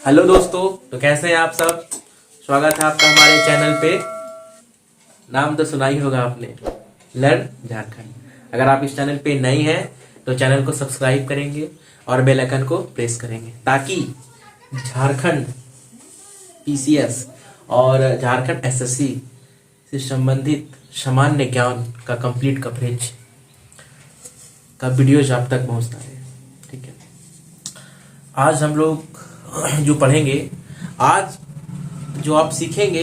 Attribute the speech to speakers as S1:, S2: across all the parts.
S1: Hello दोस्तों, तो कैसे हैं आप सब। स्वागत है आपका हमारे चैनल पे। नाम तो सुना ही होगा आपने, लर्न झारखंड। अगर आप इस चैनल पे नए हैं तो चैनल को सब्सक्राइब करेंगे और बेल आइकन को प्रेस करेंगे ताकि झारखंड पीसीएस और झारखंड एसएससी से संबंधित सामान्य ज्ञान का कंप्लीट कवरेज का वीडियोज आप तक पहुंचता है। ठीक है, आज हम लोग जो पढ़ेंगे, आज जो आप सीखेंगे,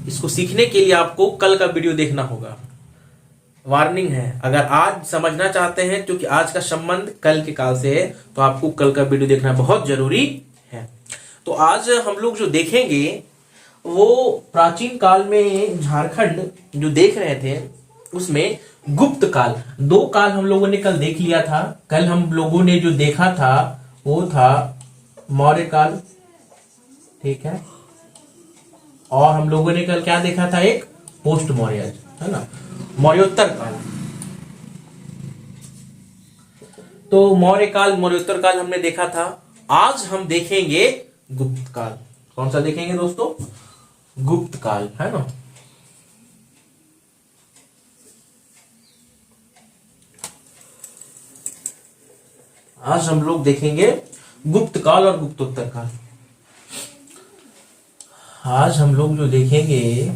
S1: इसको सीखने के लिए आपको कल का वीडियो देखना होगा। वार्निंग है, अगर आज समझना चाहते हैं क्योंकि आज का संबंध कल के काल से है, तो आपको कल का वीडियो देखना बहुत जरूरी है। तो आज हम लोग जो देखेंगे वो प्राचीन काल में झारखंड जो देख रहे थे उसमें गुप्त काल, दो काल हम लोगों ने कल देख लिया था। कल हम लोगों ने जो देखा था वो था मौर्य काल, ठीक है, और हम लोगों ने कल क्या देखा था, एक पोस्ट मौर्य, है ना, मौर्योत्तर काल। तो मौर्य काल, मौर्योत्तर काल हमने देखा था। आज हम देखेंगे गुप्त काल। कौन सा देखेंगे दोस्तों? गुप्त काल, है ना। आज हम लोग देखेंगे गुप्त काल और गुप्तोत्तर काल। आज हम लोग जो देखेंगे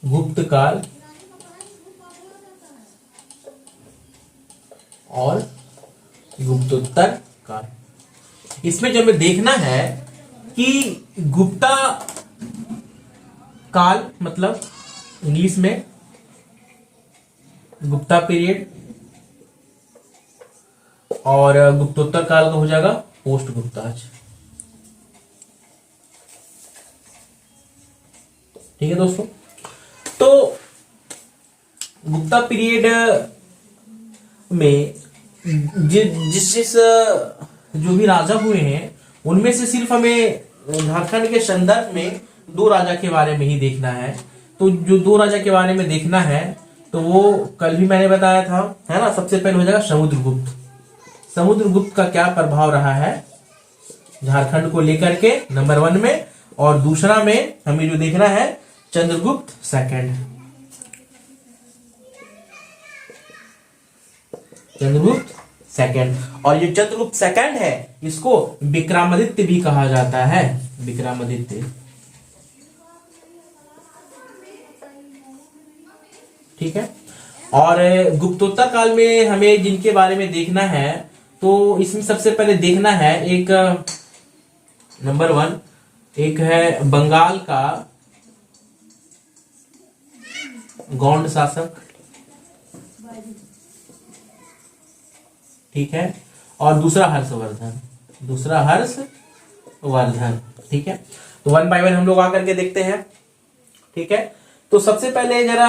S1: गुप्त काल और गुप्तोत्तर काल। इसमें जो हमें देखना है कि गुप्ता काल मतलब इंग्लिश में गुप्ता पीरियड, और गुप्तोत्तर काल का हो जाएगा पोस्ट गुप्ताज। ठीक है दोस्तों, तो गुप्ता पीरियड में जिस जो भी राजा हुए हैं उनमें से सिर्फ हमें झारखंड के संदर्भ में दो राजा के बारे में ही देखना है। तो जो दो राजा के बारे में देखना है तो वो कल भी मैंने बताया था, है ना। सबसे पहले हो जाएगा समुद्रगुप्त। समुद्रगुप्त का क्या प्रभाव रहा है झारखंड को लेकर के, नंबर 1 में। और दूसरा में हमें जो देखना है चंद्रगुप्त सेकंड। चंद्रगुप्त सेकंड, और ये चंद्रगुप्त सेकंड है, इसको विक्रमादित्य भी कहा जाता है। विक्रमादित्य, ठीक है। और गुप्तोत्तर काल में हमें जिनके बारे में देखना है तो इसमें सबसे पहले देखना है एक नंबर 1, एक है बंगाल का गौंड शासक, ठीक है, और दूसरा हर्षवर्धन। दूसरा हर्षवर्धन, ठीक है। तो 1 बाय 1 हम लोग आकर के देखते हैं, ठीक है। तो सबसे पहले जरा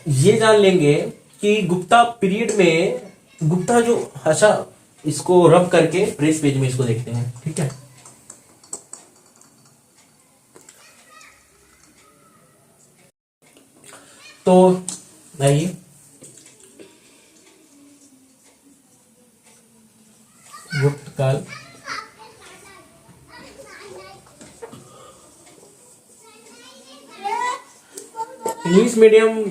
S1: ये जान लेंगे कि गुप्ता पीरियड में गुप्ता जो, अच्छा इसको रब करके प्रेस पेज में इसको देखते हैं, ठीक है। तो आइए गुप्त काल, इंग्लिश मीडियम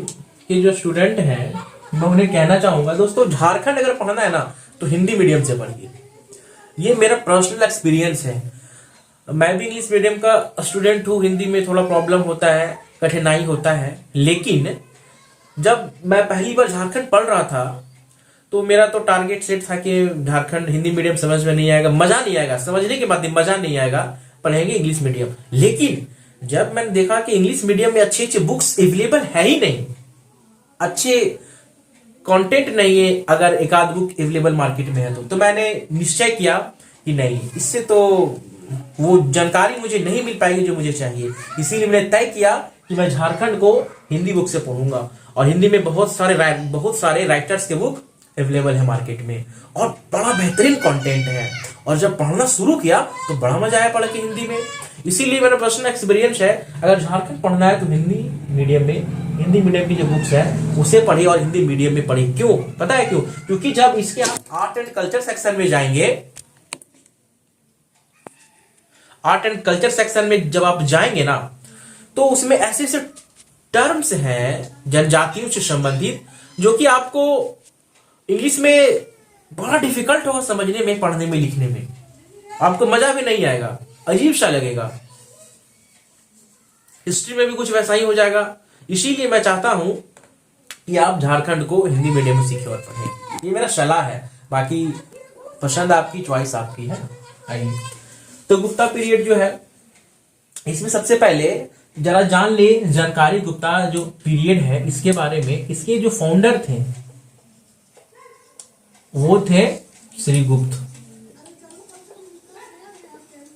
S1: के जो स्टूडेंट हैं मैं उन्हें कहना चाहूंगा, दोस्तों झारखंड अगर पढ़ना है ना तो हिंदी मीडियम से पढ़िए। ये मेरा पर्सनल एक्सपीरियंस है। मैं भी इंग्लिश मीडियम का स्टूडेंट हूँ, हिंदी में थोड़ा प्रॉब्लम होता है, कठिनाई होता है। लेकिन जब मैं पहली बार झारखंड पढ़ रहा था तो मेरा तो टारगेट सेट था कि झारखंड हिंदी मीडियम समझ में नहीं आएगा, मजा नहीं आएगा, समझने के बाद मजा नहीं आएगा, पढ़ेंगे इंग्लिश मीडियम। लेकिन जब मैंने देखा कि इंग्लिश मीडियम में अच्छी अच्छी बुक्स अवेलेबल है ही नहीं, अच्छे कंटेंट नहीं है, अगर एक आध बुक अवेलेबल मार्केट में है तो मैंने निश्चय किया कि नहीं, इससे तो वो जानकारी मुझे नहीं मिल पाएगी जो मुझे चाहिए। इसीलिए मैंने तय किया कि मैं झारखंड को हिंदी बुक से पढ़ूंगा, और हिंदी में बहुत सारे राइटर्स के बुक अवेलेबल है मार्केट में, और बड़ा बेहतरीन कंटेंट है। और जब पढ़ना शुरू किया तो बड़ा मजा आया पढ़ के हिंदी में। इसीलिए मेरा पर्सनल एक्सपीरियंस है, अगर झारखंड पढ़ना है तो हिंदी मीडियम में, हिंदी मीडियम की जो बुक्स है उसे पढ़िए और हिंदी मीडियम में पढ़िए। क्यों पता है क्यों? क्योंकि जब इसके आप आर्ट एंड कल्चर सेक्शन में जाएंगे, आर्ट एंड कल्चर सेक्शन में जब आप जाएंगे ना, तो उसमें ऐसे ऐसे टर्म्स हैं जनजातियों से संबंधित जो कि आपको इंग्लिश में बड़ा डिफिकल्ट होगा समझने में, पढ़ने में, लिखने में। आपको मजा भी नहीं आएगा, अजीब सा लगेगा। हिस्ट्री में भी कुछ वैसा ही हो जाएगा। इसीलिए मैं चाहता हूं कि आप झारखंड को हिंदी मीडियम में सीखें और पढ़ें। ये मेरा सलाह है, बाकी पसंद आपकी, चॉइस आपकी है। आइए, तो गुप्ता पीरियड जो है, इसमें सबसे पहले जरा जान ले जानकारी गुप्ता जो पीरियड है इसके बारे में। इसके जो फाउंडर थे वो थे श्री गुप्त।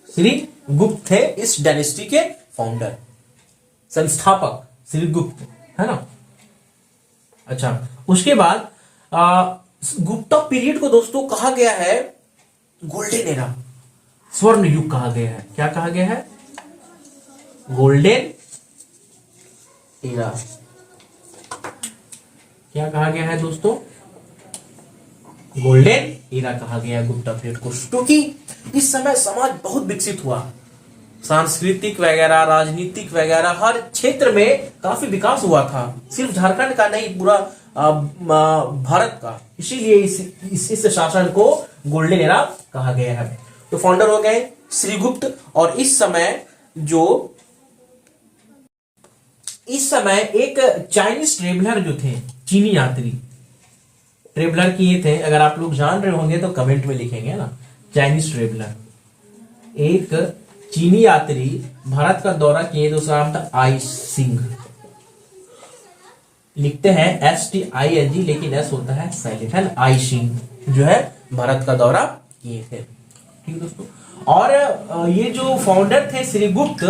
S1: श्री गुप्त थे इस डायनेस्टी के फाउंडर, संस्थापक श्री गुप्त, है ना। अच्छा, उसके बाद गुप्ता पीरियड को दोस्तों कहा गया है गोल्डन एरा, स्वर्ण युग कहा गया है। क्या कहा गया है? Golden era. क्या कहा गया है दोस्तों? गोल्डन एरा कहा गया है गुप्ता पीरियड को, क्योंकि इस समय समाज बहुत विकसित हुआ, सांस्कृतिक वगैरह, राजनीतिक वगैरह, हर क्षेत्र में काफी विकास हुआ था। सिर्फ झारखंड का नहीं, पूरा भारत का। इसीलिए इस शासन को गोल्डन एरा कहा गया है। तो फाउंडर हो गए श्रीगुप्त। और इस समय एक चाइनीज ट्रेवलर जो थे, चीनी यात्री ट्रेवलर किए थे। अगर आप लोग जान रहे होंगे तो कमेंट में लिखेंगे ना। चाइनीज ट्रेवलर, एक चीनी यात्री भारत का दौरा किए तो उसका नाम था आई सिंह। लिखते हैं STING, लेकिन S होता है साइलेंट, है ना। आई सिंह जो है भारत का दौरा किए थे। ठीक दोस्तों, और ये जो फाउंडर थे श्रीगुप्त,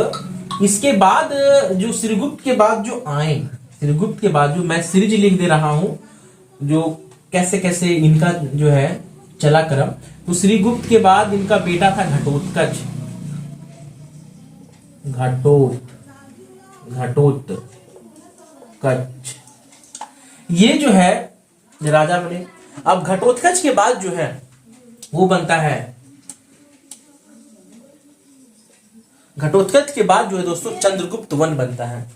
S1: इसके बाद जो श्रीगुप्त के बाद जो आए, श्रीगुप्त के बाद जो मैं सीरीज लिख दे रहा हूं, जो कैसे कैसे इनका जो है चला क्रम। तो श्रीगुप्त के बाद इनका बेटा था घटोत्कच, घटोत्कच, ये जो है राजा बने। अब घटोत्कच के बाद जो है वो बनता है, घटोत्कच के बाद जो है दोस्तों चंद्रगुप्त वन बनता है,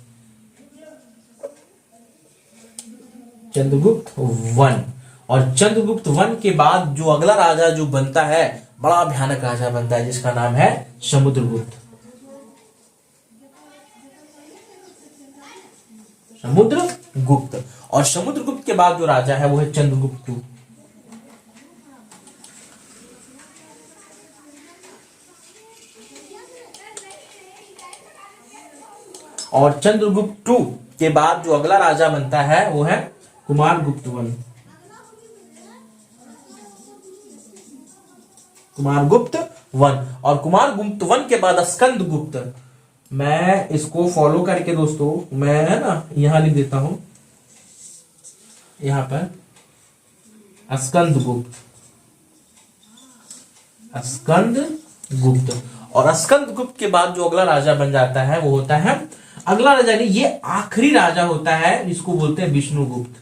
S1: चंद्रगुप्त वन। और चंद्रगुप्त वन के बाद जो अगला राजा जो बनता है, बड़ा भयानक राजा बनता है, जिसका नाम है समुद्रगुप्त। समुद्रगुप्त। और समुद्रगुप्त के बाद जो राजा है वो है चंद्रगुप्त टू। और चंद्रगुप्त टू के बाद जो अगला राजा बनता है वो है कुमारगुप्त वन। कुमारगुप्त वन। और कुमारगुप्त वन के बाद स्कंदगुप्त। मैं इसको फॉलो करके दोस्तों, मैं है ना यहां लिख देता हूं, यहां पर स्कंदगुप्त, स्कंदगुप्त। और स्कंदगुप्त के बाद जो अगला राजा बन जाता है वो होता है, अगला राजा नहीं, ये आखिरी राजा होता है, जिसको बोलते हैं विष्णुगुप्त,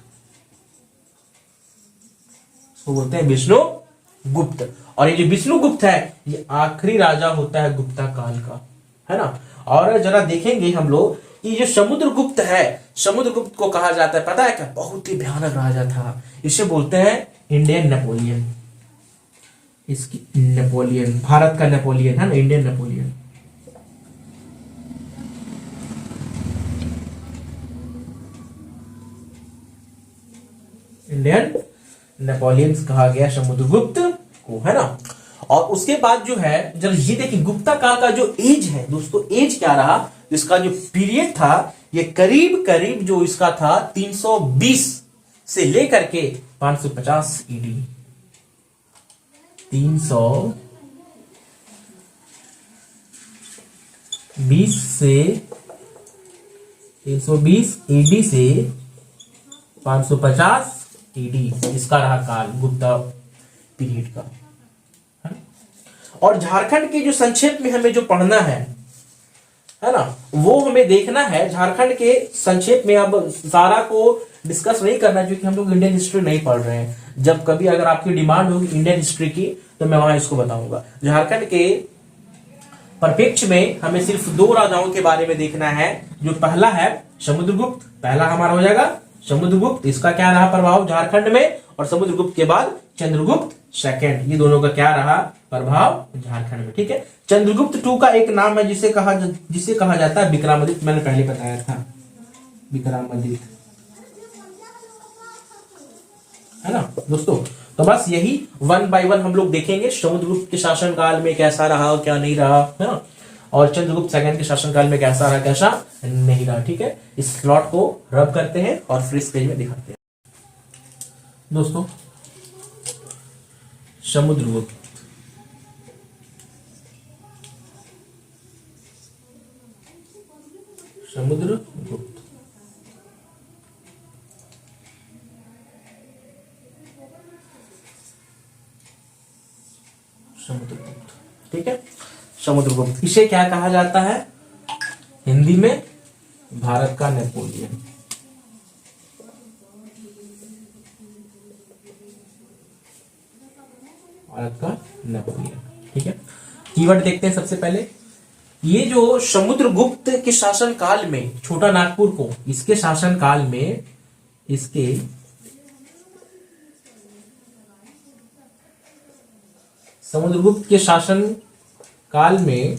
S1: इसको बोलते हैं विष्णुगुप्त। और ये जो विष्णुगुप्त है ये आखिरी राजा होता है गुप्ता काल का, है ना। और जरा देखेंगे हम लोग कि जो समुद्रगुप्त है, समुद्रगुप्त को कहा जाता है पता है क्या? बहुत ही भयानक राजा था। इसे बोलते हैं इंडियन नेपोलियन। इसकी नेपोलियन, भारत का नेपोलियन, है ना, इंडियन नेपोलियन। इंडियन नेपोलियन कहा गया समुद्रगुप्त को, है ना। और उसके बाद जो है, जब ये देखिए गुप्ता काल का जो एज है दोस्तों, एज क्या रहा, इसका जो पीरियड था ये करीब करीब जो इसका था 320 से लेकर के 550 ईडी। 320 से 320 ईडी से 550 AD इसका रहा काल, गुप्ता पीरियड का, है ना। और झारखंड के जो संक्षेप में हमें जो पढ़ना है ना, वो हमें देखना है झारखंड के संक्षेप में। अब सारा को डिस्कस नहीं करना क्योंकि हम लोग इंडियन हिस्ट्री नहीं पढ़ रहे हैं। जब कभी अगर आपकी डिमांड होगी इंडियन हिस्ट्री की तो मैं वहां इसको बताऊंगा। झारखंड के परिप्रेक्ष्य में हमें सिर्फ 2 राजाओं के बारे में देखना है। जो पहला है समुद्रगुप्त, पहला हमारा हो जाएगा समुद्रगुप्त, इसका क्या रहा प्रभाव झारखंड में, और समुद्रगुप्त के बाद चंद्रगुप्त सेकंड, ये दोनों का क्या रहा प्रभाव झारखंड में। ठीक है, चंद्रगुप्त 2 का एक नाम है जिसे कहा जाता है विक्रमादित्य, मैंने पहले बताया था विक्रमादित्य, है ना दोस्तों। तो बस यही 1 बाय 1 हम लोग देखेंगे, समुद्रगुप्त के शासनकाल में कैसा रहा क्या नहीं रहा, है ना, और चंद्रगुप्त सेकंड के शासनकाल में कैसा रहा कैसा नहीं रहा। ठीक है, इस स्लॉट को रब करते हैं और फिर इस पेज में दिखाते हैं। दोस्तों समुद्रगुप्त, समुद्रगुप्त समुद्रगुप्त, ठीक है, समुद्रगुप्त, इसे क्या कहा जाता है हिंदी में, भारत का नेपोलियन। भारत का नेपोलियन, ठीक है। कीवर्ड देखते हैं सबसे पहले। ये जो समुद्रगुप्त के शासन काल में, छोटा नागपुर को इसके शासन काल में, इसके समुद्रगुप्त के शासन काल में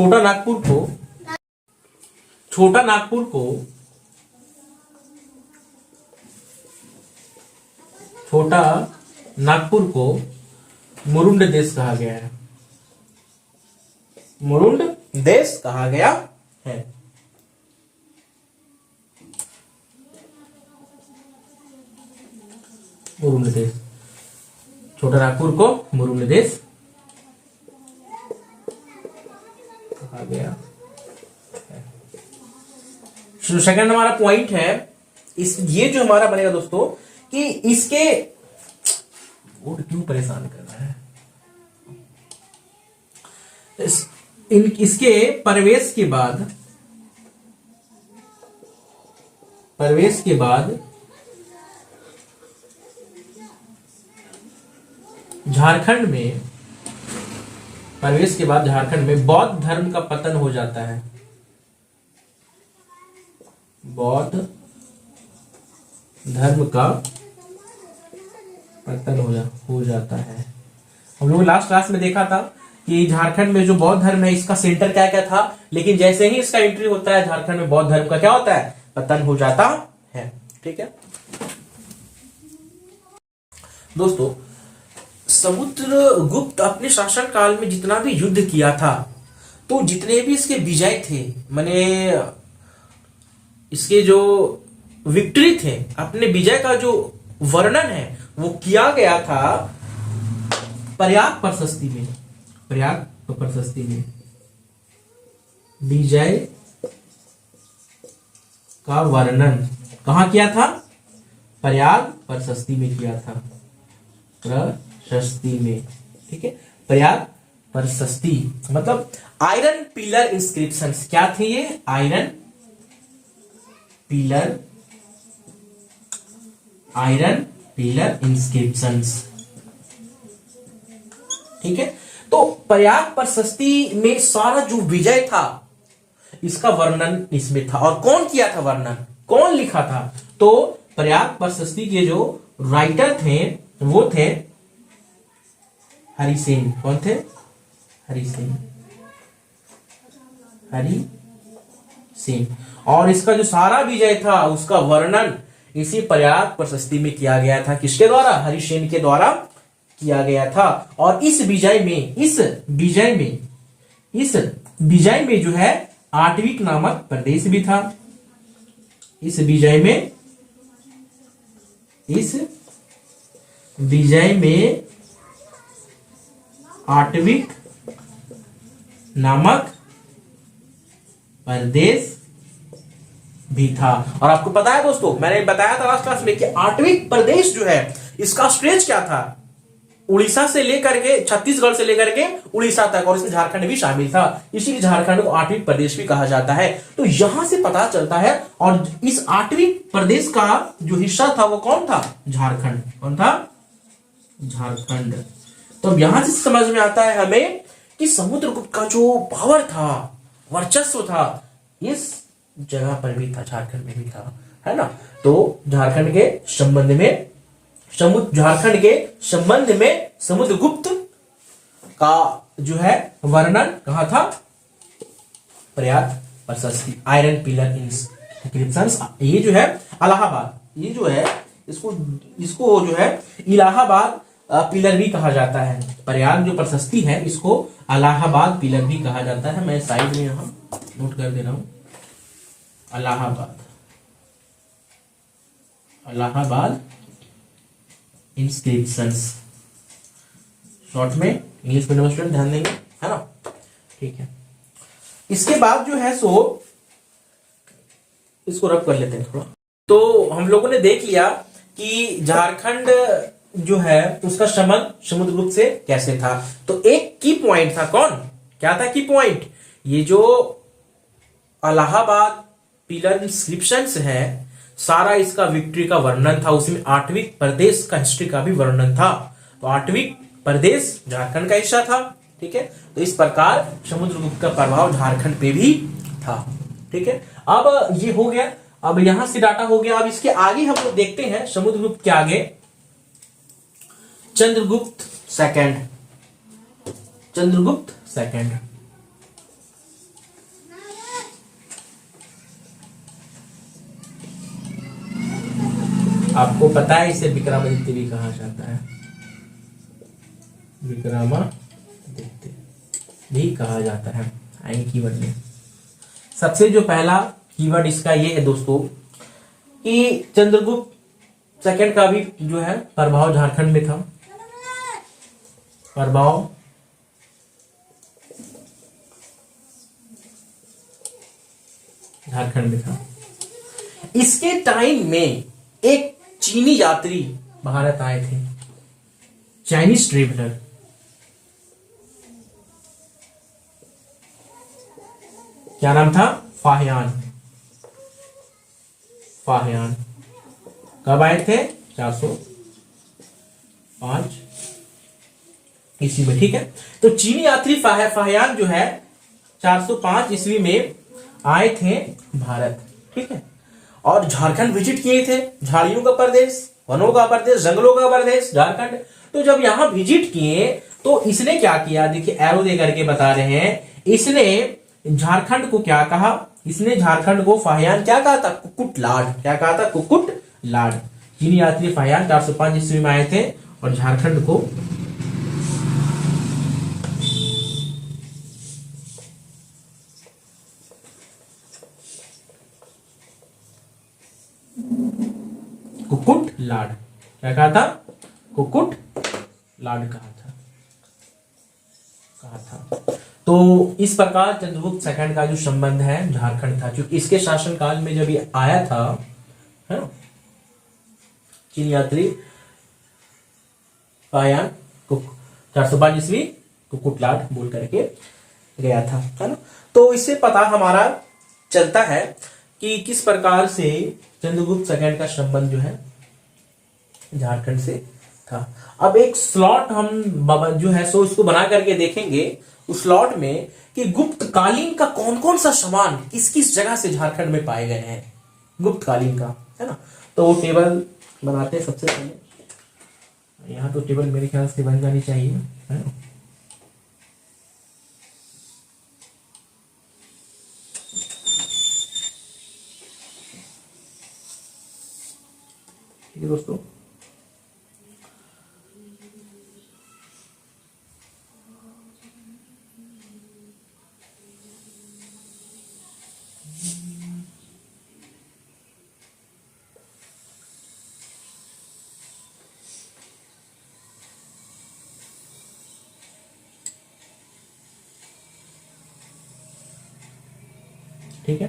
S1: छोटा नागपुर को मुरुंड देश कहा गया है, मुरुंड देश कहा गया है। मुरुंड देश, छोटा नागपुर को मुरुंड देश कहा गया है। सेकंड हमारा पॉइंट है, ये जो हमारा बनेगा दोस्तों कि इसके क्यों परेशान कर रहा है, इसके प्रवेश के बाद झारखंड में बौद्ध धर्म का पतन हो जाता है, बौद्ध धर्म का पतन हो जाता है। हम लोग लास्ट क्लास में देखा था कि झारखंड में जो बौद्ध धर्म है इसका सेंटर क्या क्या था, लेकिन जैसे ही इसका एंट्री होता है झारखंड में बौद्ध धर्म का क्या होता है, पतन हो जाता है। ठीक है दोस्तों, समुद्रगुप्त अपने शासन काल में जितना भी युद्ध किया था, तो जितने भी इसके विजय थे, माने इसके जो विक्ट्री थे, अपने विजय का जो वर्णन है वो किया गया था प्रयाग प्रशस्ति में। प्रयाग प्रशस्ति में विजय का वर्णन कहां किया था, प्रयाग प्रशस्ति में किया था, प्रशस्ति में। ठीक है, प्रयाग प्रशस्ति मतलब आयरन पिलर इंस्क्रिप्शंस, क्या थे ये, आयरन पिलर इंस्क्रिप्शंस। ठीक है, तो प्रयाग प्रशस्ति में सारा जो विजय था इसका वर्णन इसमें था। और कौन किया था वर्णन, कौन लिखा था, तो प्रयाग प्रशस्ति के जो राइटर थे वो थे हरिसेन। कौन थे, हरिसेन। और इसका जो सारा विजय था उसका वर्णन इसी प्रयाग प्रशस्ति में किया गया था। किसके द्वारा, हरिसेन के द्वारा किया गया था। और इस विजय में जो है आटविक नामक प्रदेश भी था। इस विजय में आटविक नामक प्रदेश भी था। और आपको पता है दोस्तों, मैंने बताया था लास्ट क्लास में कि आठवीं प्रदेश जो है इसका स्ट्रेच क्या था, उड़ीसा से लेकर के, छत्तीसगढ़ से लेकर के उड़ीसा तक, और इसमें झारखंड भी शामिल था, इसीलिए झारखंड को आठवीं प्रदेश भी कहा जाता है। तो यहां से पता चलता है, और इस आठवीं प्रदेश का जो हिस्सा था वो कौन था, झारखंड। कौन था, झारखंड। तो अब यहां से समझ में आता है हमें कि समुद्रगुप्त का जो पावर था, वर्चस्व था, इस जगह पर भी था, झारखंड में भी था, है ना। तो झारखंड के संबंध में, झारखंड के संबंध में समुद्रगुप्त का जो है वर्णन कहा था, प्रयाग प्रशस्ति, आयरन पिलर इंस्क्रिप्शंस। ये जो है इलाहाबाद, ये जो है इसको जो है इलाहाबाद पिलर भी कहा जाता है। प्रयाग जो प्रशस्ति है इसको इलाहाबाद पिलर भी कहा जाता है। मैं साइड में यहां नोट कर दे रहा हूं, इलाहाबाद इंस्क्रिप्शंस, शॉर्ट में इंग्लिश मीडियम स्टूडेंट ध्यान देंगे, है ना, ठीक है। इसके बाद जो है सो इसको रब कर लेते हैं थोड़ा। तो हम लोगों ने देख लिया कि झारखंड जो है उसका संबंध समुद्रगुप्त से कैसे था। तो एक की पॉइंट था, कौन, क्या था की पॉइंट, ये जो इलाहाबाद पिलर इंस्क्रिप्शंस है, सारा इसका विक्ट्री का वर्णन था, उसमें आठवीं प्रदेश का हिस्ट्री का भी वर्णन था। तो आठवीं प्रदेश झारखंड का हिस्सा था, ठीक है। तो इस प्रकार समुद्रगुप्त का प्रभाव झारखंड पे भी था, ठीक है। अब ये हो गया, अब यहां से डाटा हो गया। अब इसके आगे हम लोग देखते हैं समुद्रगुप्त के आगे चंद्रगुप्त सेकंड, चंद्रगुप्त सेकंड। आपको पता है इसे विक्रमादित्य भी कहा जाता है, विक्रमादित्य भी कहा जाता है। आई कीवर्ड में सबसे जो पहला कीवर्ड इसका ये है दोस्तों कि चंद्रगुप्त सेकंड का भी जो है प्रभाव झारखंड में था, प्रभाव झारखंड में था। इसके टाइम में एक चीनी यात्री भारत आए थे, चाइनीज ट्रेवलर, क्या नाम था, फाहियान। फाहियान कब आए थे, 405 ईस्वी में, ठीक है। तो चीनी यात्री फाहियान जो है 405 ईस्वी में आए थे भारत, ठीक है। और झारखंड विजिट किए थे, झाड़ियों का प्रदेश, वनों का प्रदेश, जंगलों का प्रदेश झारखंड। तो जब यहां विजिट किए तो इसने क्या किया, देखिए एरो दे करके बता रहे हैं, इसने झारखंड को क्या कहा, इसने झारखंड को फाहियान क्या कहा था, कुकुट लाड, क्या कहा था, कुकुट लाड। चीनी यात्री फाहियान 405 ईस्वी में आए थे और झारखंड को कुकुट लाड, क्या कहा था, कुकुट लाड कहा था। तो इस प्रकार चंद्रगुप्त सेकंड का जो संबंध है झारखंड था, क्योंकि इसके शासनकाल में जब ये आया था, है ना, चीन यात्री फाहियान 405 ईस्वी कुकुट लाड बोल करके गया था, है ना। तो इससे पता हमारा चलता है कि किस प्रकार से चंद्रगुप्त सेकंड का संबंध जो है झारखंड से था। अब एक स्लॉट हम जो है सो इसको बना करके देखेंगे उस स्लॉट में कि गुप्त कालीन का कौन कौन सा सामान किस किस जगह से झारखंड में पाए गए हैं, गुप्त कालीन का, है ना। तो वो टेबल बनाते हैं सबसे पहले। यहाँ तो टेबल मेरे ख्याल से बन जानी चाहिए, है ना। ठीक है दोस्तों, ठीक है।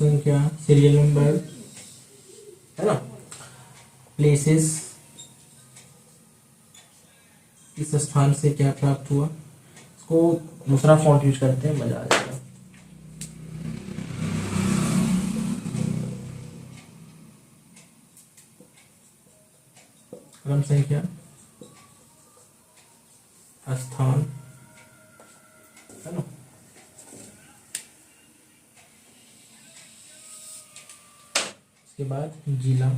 S1: संख्या, सीरियल नंबर, है ना, प्लेसेस, इस स्थान से क्या प्राप्त हुआ। इसको दूसरा फॉन्ट यूज करते हैं, मजा आ जाएगा। क्रम संख्या, स्थान, है ना, उसके बाद जिला,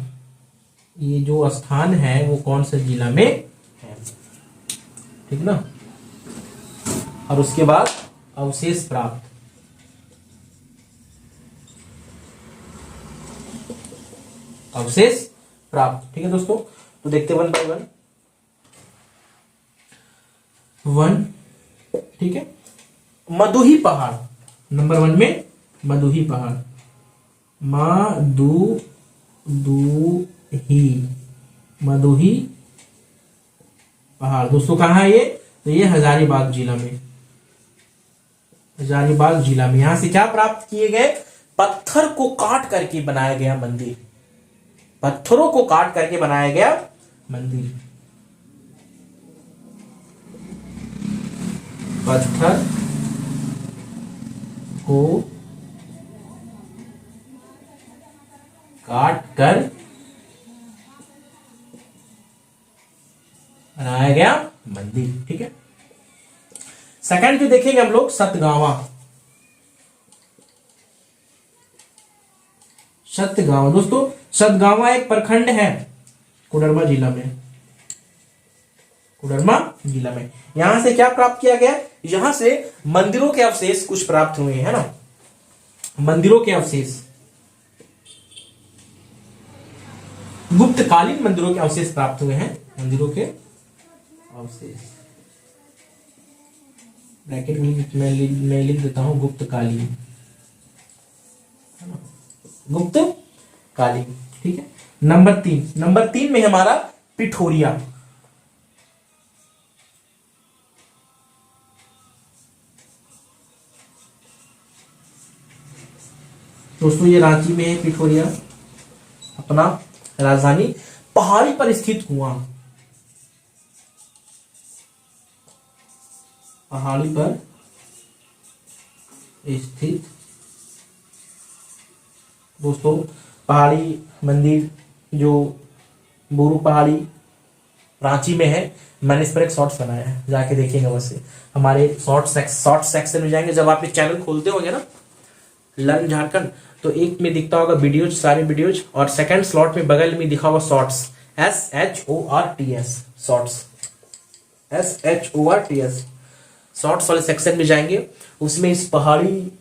S1: ये जो स्थान है वो कौन से जिला में है, ठीक ना। और उसके बाद अवशेष प्राप्त, अवशेष प्राप्त, ठीक है दोस्तों। तो देखते वन बाय वन, ठीक है। मदुही पहाड़, नंबर 1 में मदुही पहाड़, मदुही पहाड़ दोस्तों कहाँ है ये, तो ये हजारीबाग जिला में, हजारीबाग जिला में। यहां से क्या प्राप्त किए गए, पत्थर को काट करके बनाया गया मंदिर, पत्थरों को काट करके बनाया गया मंदिर, पत्थर को काट कर बनाया गया मंदिर, ठीक है। सेकंड जो देखेंगे हम लोग, सतगावा, सतगावा दोस्तों, सतगावा एक प्रखंड है कोडरमा जिला में, कोडरमा जिला में। यहां से क्या प्राप्त किया गया, यहां से मंदिरों के अवशेष कुछ प्राप्त हुए हैं ना, मंदिरों के अवशेष, गुप्तकालीन मंदिरों के अवशेष प्राप्त हुए हैं, मंदिरों के अवशेष, ब्रैकेट में मैं लिख देता हूं गुप्तकालीन, गुप्तकालीन, ठीक है। नंबर 3 में हमारा पिठोरिया, दोस्तों ये रांची में है पिठोरिया, अपना राजधानी, पहाड़ी पर स्थित कुआं, पहाड़ी पर स्थित दोस्तों पहाड़ी मंदिर जो बोरू पहाड़ी रांची में है। मैंने इस पर एक शॉर्ट्स बनाया है, जाके देखिएगा। वैसे हमारे शॉर्ट सेक्शन में जाएंगे, जब आप ये चैनल खोलते होंगे ना लर्न झारखंड, तो एक में दिखता होगा वीडियोज, सारे वीडियोज, और सेकंड स्लॉट में बगल में दिखा होगा shorts, SHORTS, shorts, SHORTS, shorts वाले सेक्शन में जाएंगे। उसमें इस पहाड़ी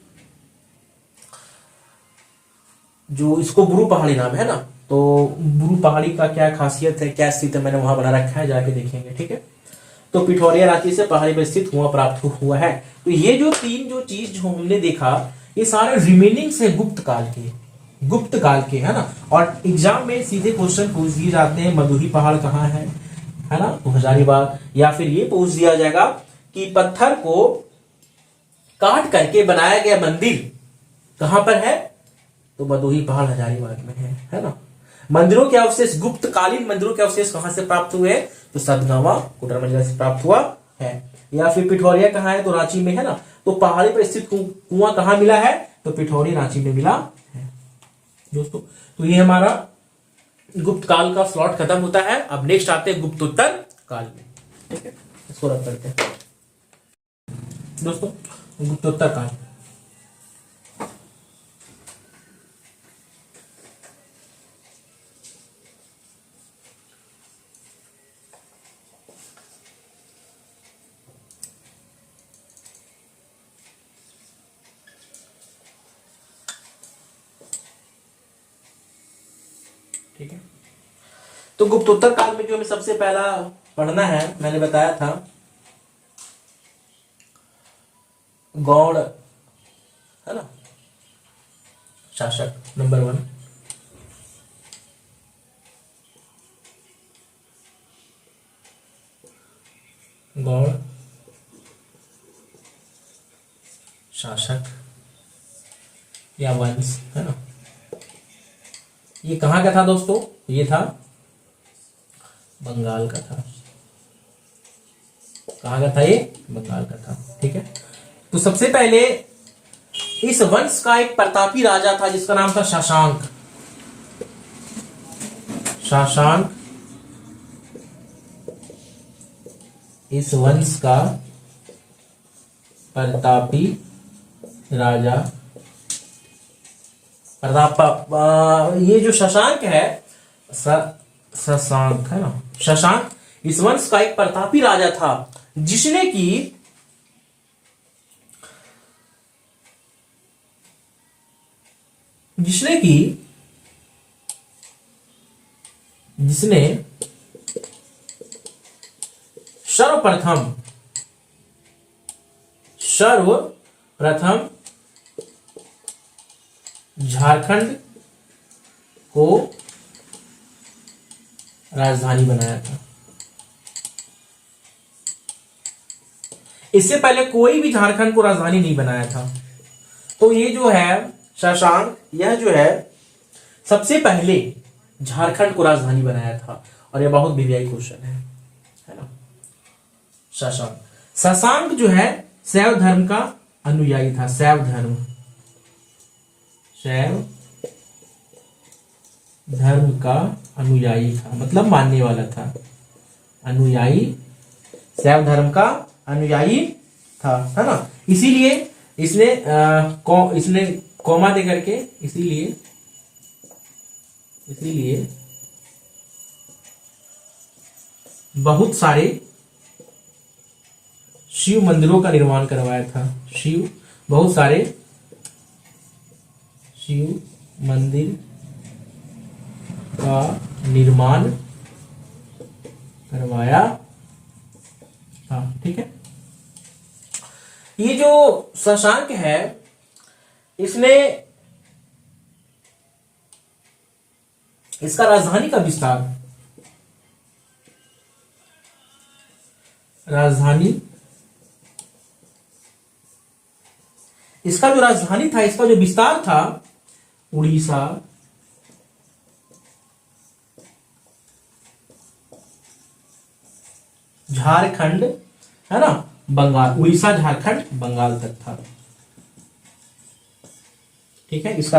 S1: जो इसको बुरू पहाड़ी नाम है ना, तो बुरू पहाड़ी का क्या खासियत है, क्या स्थित है, मैंने वहां बना रखा है, जाके देखेंगे, ठीक है। तो पिठोरिया रांची से पहाड़ी पर स्थित हुआ प्राप्त हुआ है। तो ये जो 3 जो चीज जो हमने देखा, ये सारे रिमेनिंग्स है गुप्त काल के, है ना। और एग्जाम में सीधे क्वेश्चन पूछ दिए जाते हैं, मदुही पहाड़ कहाँ है ना, तो हजारीबाग, या फिर ये पूछ दिया जाएगा कि पत्थर को काट करके बनाया गया मंदिर कहां पर है, तो मदुही पहाड़ हजारीबाग में है ना। मंदिरों के अवशेष, गुप्तकालीन मंदिरों के अवशेष कहां से प्राप्त हुए, तो सतगावा कोडरमा जिला से प्राप्त हुआ है। या फिर पिठौरिया कहाँ है, तो रांची में है ना। तो पहाड़ी पर स्थित कुआं कहां मिला है, तो पिठौरी रांची में मिला है दोस्तों। तो ये हमारा गुप्त काल का स्लॉट खत्म होता है। अब नेक्स्ट आते हैं गुप्तोत्तर काल में, ठीक है। इसको रख करते हैं दोस्तों, गुप्तोत्तर काल। ठीक है, तो गुप्तोत्तर काल में जो हमें सबसे पहला पढ़ना है, मैंने बताया था गौड़, है ना, शासक नंबर 1, गौड़ शासक या वंश, है ना। ये कहाँ का था दोस्तों? ये था बंगाल का था। कहाँ का था ये? बंगाल का था। ठीक है, तो सबसे पहले इस वंश का एक प्रतापी राजा था जिसका नाम था शशांक। शशांक इस वंश का प्रतापी राजा। प्रताप ये जो शशांक है, शशांक है ना, शशांक इस वंश का एक प्रतापी राजा था जिसने की जिसने सर्वप्रथम झारखंड को राजधानी बनाया था। इससे पहले कोई भी झारखंड को राजधानी नहीं बनाया था। तो ये जो है शशांक, यह जो है सबसे पहले झारखंड को राजधानी बनाया था। और यह बहुत वीवीआई क्वेश्चन है ना। शशांक जो है शैव धर्म का अनुयायी था। शैव धर्म का अनुयायी था, मतलब मानने वाला था। अनुयायी, शैव धर्म का अनुयायी था, है ना। इसीलिए इसने कॉमा दे करके इसीलिए बहुत सारे शिव मंदिरों का निर्माण करवाया था। बहुत सारे शिव मंदिर का निर्माण करवाया था। ठीक है, ये जो शशांक है इसने इसका राजधानी का विस्तार, इसका जो राजधानी था, इसका जो विस्तार था, उड़ीसा, झारखंड, है ना, बंगाल, उड़ीसा, झारखंड, बंगाल तक था। ठीक है, इसका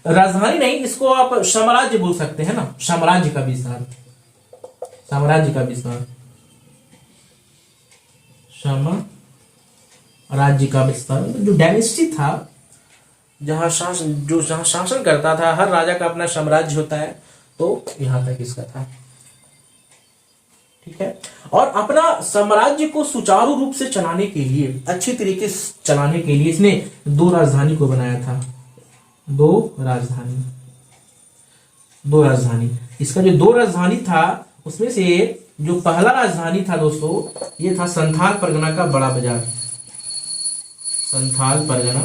S1: राजधानी नहीं, इसको आप साम्राज्य बोल सकते हैं ना। साम्राज्य का विस्तार, साम्राज्य का विस्तार, जो डायनेस्टी था, जहां शासन करता था, हर राजा का अपना साम्राज्य होता है, तो यहां तक इसका था। ठीक है, और अपना साम्राज्य को सुचारू रूप से चलाने के लिए, अच्छी तरीके से चलाने के लिए इसने 2 राजधानी को बनाया था। 2 राजधानी। इसका जो 2 राजधानी था, उसमें से जो पहला राजधानी था दोस्तों, ये था संथाल परगना का बड़ा बाजार। संथाल परगना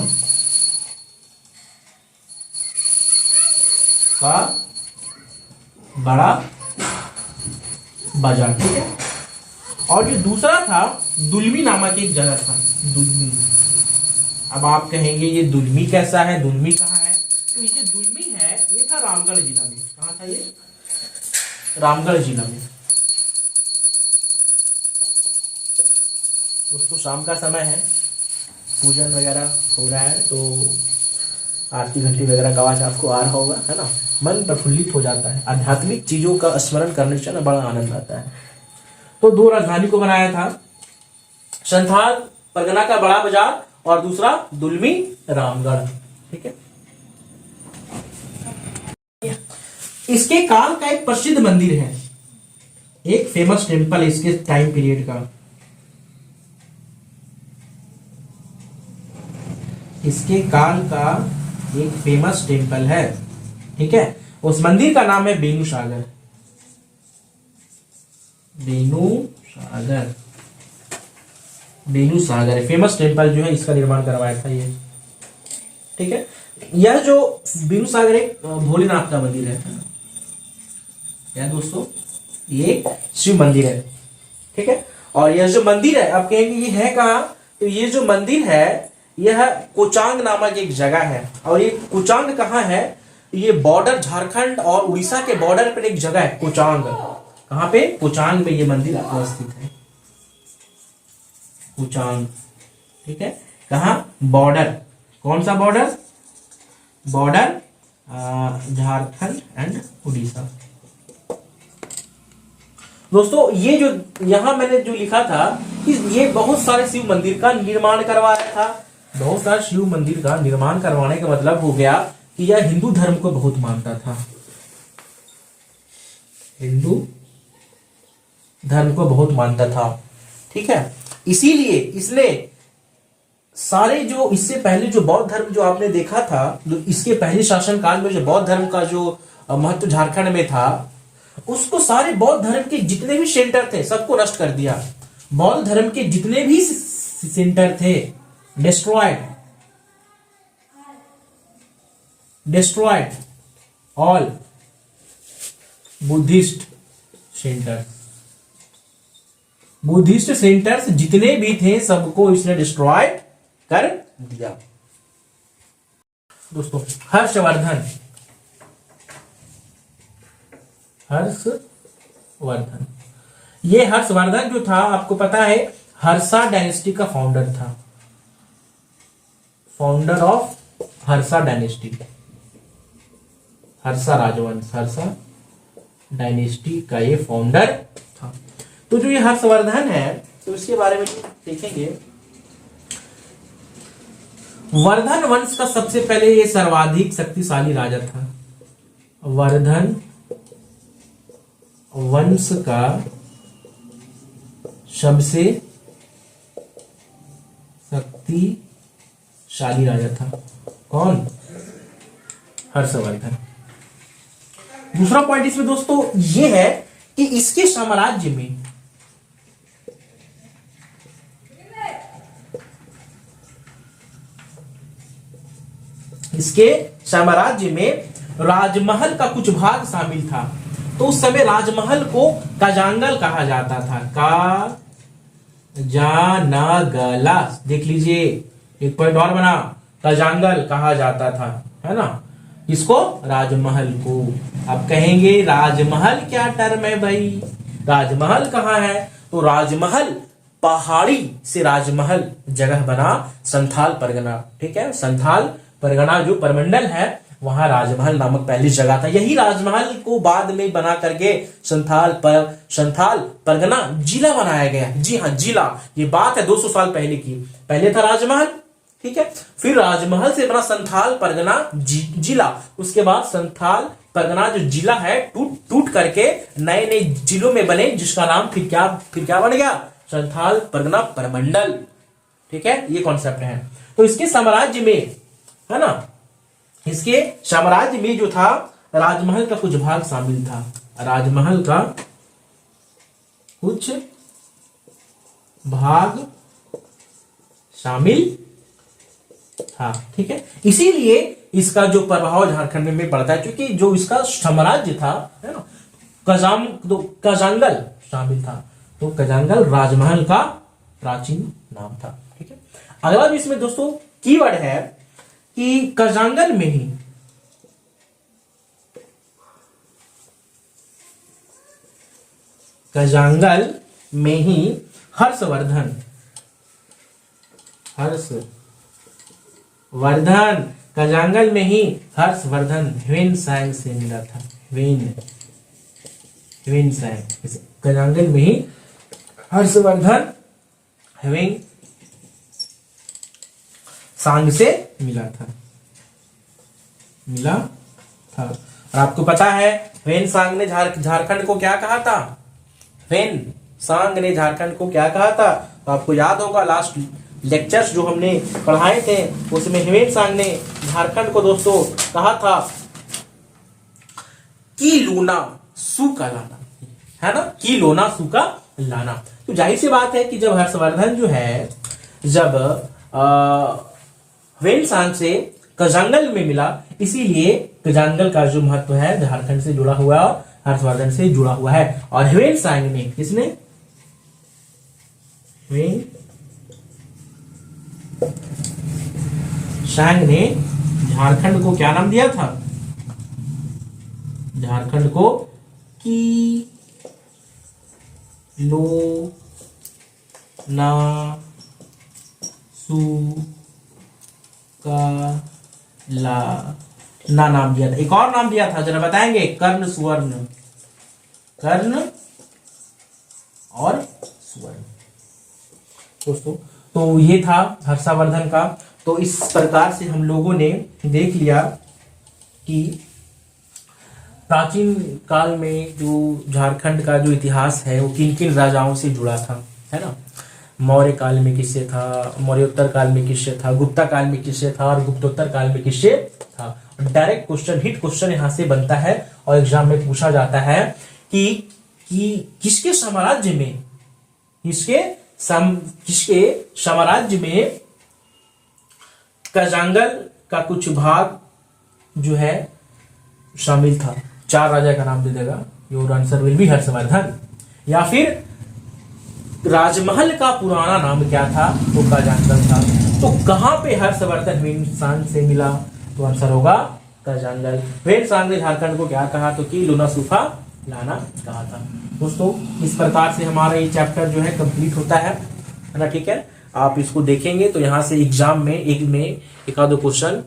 S1: का बड़ा बाजार। ठीक है, और जो दूसरा था दुलमी नामक एक जगह था। दुलमी, अब आप कहेंगे ये दुलमी कैसा है, दुलमी कहाँ है? तो ये जो दुलमी है, ये था रामगढ़ जिला में। कहाँ था ये? रामगढ़ जिला में। दोस्तों शाम का समय है, पूजन वगैरह हो रहा है, तो आरती घंटी वगैरह का आवाज आपको आ रहा होगा, है ना। मन प्रफुल्लित हो जाता है, आध्यात्मिक चीजों का स्मरण करने से ना बड़ा आनंद आता है। तो 2 राजधानी को बनाया था, संथाल परगना का बड़ा बाजार और दूसरा दुलमी रामगढ़। ठीक है, इसके काल का एक प्रसिद्ध मंदिर है, एक फेमस टेम्पल है इसके टाइम पीरियड का। इसके काल का एक फेमस टेम्पल है। ठीक है, उस मंदिर का नाम है बेनू सागर। बेनू सागर फेमस टेम्पल जो है, इसका निर्माण करवाया था ये। ठीक है, यह जो बेनू सागर एक भोलेनाथ का मंदिर है या दोस्तों, ये शिव मंदिर है। ठीक है, और यह जो मंदिर है, आप कहेंगे ये है कहाँ? तो ये जो मंदिर है, यह कोचांग नामक एक जगह है। और ये कोचांग कहाँ है? ये बॉर्डर झारखंड और उड़ीसा के बॉर्डर पर एक जगह है कुचांग। कहां पे? कुचांग में ये मंदिर अवस्थित है। कुचांग, ठीक है। कहां? बॉर्डर, कौन सा border? Border Jharkhand and Orissa. दोस्तों ये जो यहां मैंने जो लिखा था कि ये बहुत सारे शिव मंदिर का निर्माण करवाया था। बहुत सारे शिव मंदिर का निर्माण करवाने का मतलब हो गया कि यह हिंदू धर्म को बहुत मानता था, हिंदू धर्म को बहुत मानता था, ठीक है। इसीलिए इसने सारे जो इससे पहले जो बौद्ध धर्म जो आपने देखा था, जो इसके पहले शासन काल में जो बौद्ध धर्म का जो महत्व झारखंड में था, उसको सारे बौद्ध धर्म के जितने भी सेंटर थे सबको नष्ट कर दिया। बौद्ध धर्म के जितने भी सेंटर थे destroyed, destroyed all Buddhist centre, Buddhist centres जितने भी थे सबको इसने डिस्ट्रॉय कर दिया। दोस्तों हर्षवर्धन, हर्षवर्धन, ये हर्षवर्धन जो था आपको पता है हर्षा डायनेस्टी का फाउंडर था, founder of Harsha dynasty, Harsha राजवंश, हर्षा डायनेस्टी का ये फाउंडर था। तो जो ये हर्षवर्धन है तो इसके बारे में देखेंगे। वर्धन वंश का सबसे पहले ये सर्वाधिक शक्तिशाली राजा था। वर्धन वंश का सबसे शक्तिशाली राजा था कौन? हर्षवर्धन। दूसरा पॉइंट इसमें दोस्तों ये है कि इसके साम्राज्य में राजमहल का कुछ भाग शामिल था। तो उस समय राजमहल को कजांगल कहा जाता था, काजानागला, देख लीजिए एक पॉइंट और बना, कजांगल कहा जाता था, है ना। इसको? राजमहल को। आप कहेंगे राजमहल क्या टर्म है भाई, राजमहल कहां है? तो राजमहल पहाड़ी से राजमहल जगह बना संथाल परगना, ठीक है। संथाल परगना जो परमंडल है वहां राजमहल नामक पहली जगह था। यही राजमहल को बाद में बना करके संथाल परगना जिला बनाया गया। जी हाँ, जिला। ये बात है 200 साल पहले की। पहले था राजमहल, ठीक है, फिर राजमहल से बना संथाल परगना जिला। उसके बाद संथाल परगना जो जिला है टूट करके नए नए जिलों में बने, जिसका नाम फिर क्या बन गया? संथाल परगना परमंडल, ठीक है। ये कॉन्सेप्ट है। तो इसके साम्राज्य में, है ना, इसके साम्राज्य में जो था राजमहल का कुछ भाग शामिल था, राजमहल का कुछ भाग शामिल था, ठीक है। इसीलिए इसका जो प्रभाव झारखंड में पड़ता है, क्योंकि जो इसका साम्राज्य था, है ना, कजांगल शामिल था। तो कजांगल राजमहल का प्राचीन नाम था, ठीक है। अगला जो इसमें दोस्तों कीवर्ड है कि कजांगल में ही हर्षवर्धन कजांगल में ही हर्षवर्धन ह्वेनसांग से मिला था। ह्वेनसांग, कजांगल में ही हर्षवर्धन ह्वेनसांग से मिला था। और आपको पता है ह्वेनसांग ने झारखंड को क्या कहा था? ह्वेनसांग ने झारखंड को क्या कहा था? तो आपको याद होगा लास्ट लेक्चर्स जो हमने पढ़ाए थे उसमें ह्वेनसांग ने झारखंड को दोस्तों कहा था कि लूना सू का लाना, है ना, कि लोना सू का लाना। तो जाहिर सी बात है कि जब हर्षवर्धन जो है जब ह्वेनसांग से कजांगल में मिला, इसीलिए कजांगल का जो महत्व है झारखंड से जुड़ा हुआ है, हर्षवर्धन से जुड़ा हुआ है। और ह्वेनसांग ने किसने? ह्वेनसांग ने झारखंड को क्या नाम दिया था? झारखंड को की लो ना सू का ला ना नाम दिया था। एक और नाम दिया था, जरा बताएंगे। कर्ण सुवर्ण, कर्ण और सुवर्ण। दोस्तों तो ये था हर्षवर्धन का। तो इस प्रकार से हम लोगों ने देख लिया कि प्राचीन काल में जो झारखंड का जो इतिहास है वो किन किन राजाओं से जुड़ा था, है ना। मौर्य काल में किससे था, मौर्योत्तर काल में किससे था, गुप्ता काल में किससे था और गुप्तोत्तर काल में किससे था। डायरेक्ट क्वेश्चन, हिट क्वेश्चन यहां से बनता है और एग्जाम में पूछा जाता है कि किसके साम्राज्य में, किसके साम्राज्य में कजांगल का कुछ भाग जो है शामिल था। 4 राजा का नाम दे देगा। Your answer will be Harshvardhan. या फिर राजमहल का पुराना नाम क्या था, तो कजांगल था। तो कहां पे हर्षवर्धन वेनसांग से मिला, तो आंसर होगा कजांगल। वेनसांग ने झारखंड को क्या कहा, तो कि लूना सूफा लाना कहा था। दोस्तों इस प्रकार से हमारा ये चैप्टर जो है कंप्लीट होता है ना। ठीक है, आप इसको देखेंगे तो यहाँ से एग्जाम में एक आधो क्वेश्चन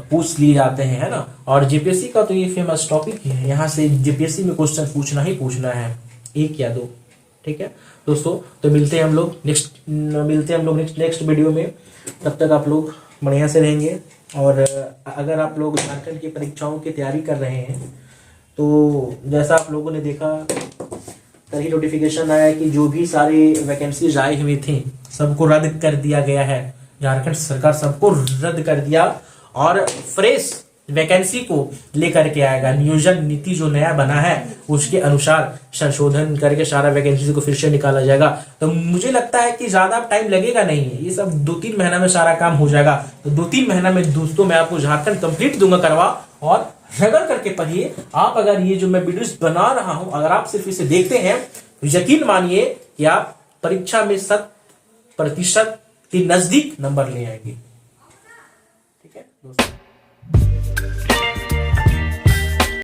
S1: पूछ लिए जाते हैं, है ना। और जेपीएससी का तो ये फेमस टॉपिक है, यहाँ से जेपीएससी में क्वेश्चन पूछना ही पूछना है, 1 या 2। ठीक है दोस्तों, तो मिलते हैं हम लोग नेक्स्ट वीडियो में। तब तक आप लोग बढ़िया से रहेंगे। और अगर आप लोग झारखंड की परीक्षाओं की तैयारी कर रहे हैं तो जैसा आप लोगों ने देखा, कल ही नोटिफिकेशन आया कि जो भी सारे वैकेंसीज आए हुए थे सबको रद्द कर दिया गया है। झारखंड सरकार सबको रद्द कर दिया और फ्रेश वैकेंसी को लेकर के आएगा। नियोजन नीति जो नया बना है उसके अनुसार संशोधन करके सारा वैकेंसी को फिर से निकाला जाएगा। तो मुझे लगता है कि ज्यादा टाइम लगेगा नहीं है, ये सब 2-3 महीना में सारा काम हो जाएगा। तो 2-3 महीना में दोस्तों मैं आपको झारखंड कंप्लीट दूंगा करवा, और रगड़ करके पढ़िए। आप अगर ये जो मैं वीडियोस बना रहा हूं, अगर आप सिर्फ इसे देखते हैं तो यकीन मानिए कि आप परीक्षा में 100% के नजदीक नंबर ले आएंगे। ठीक है दोस्तों।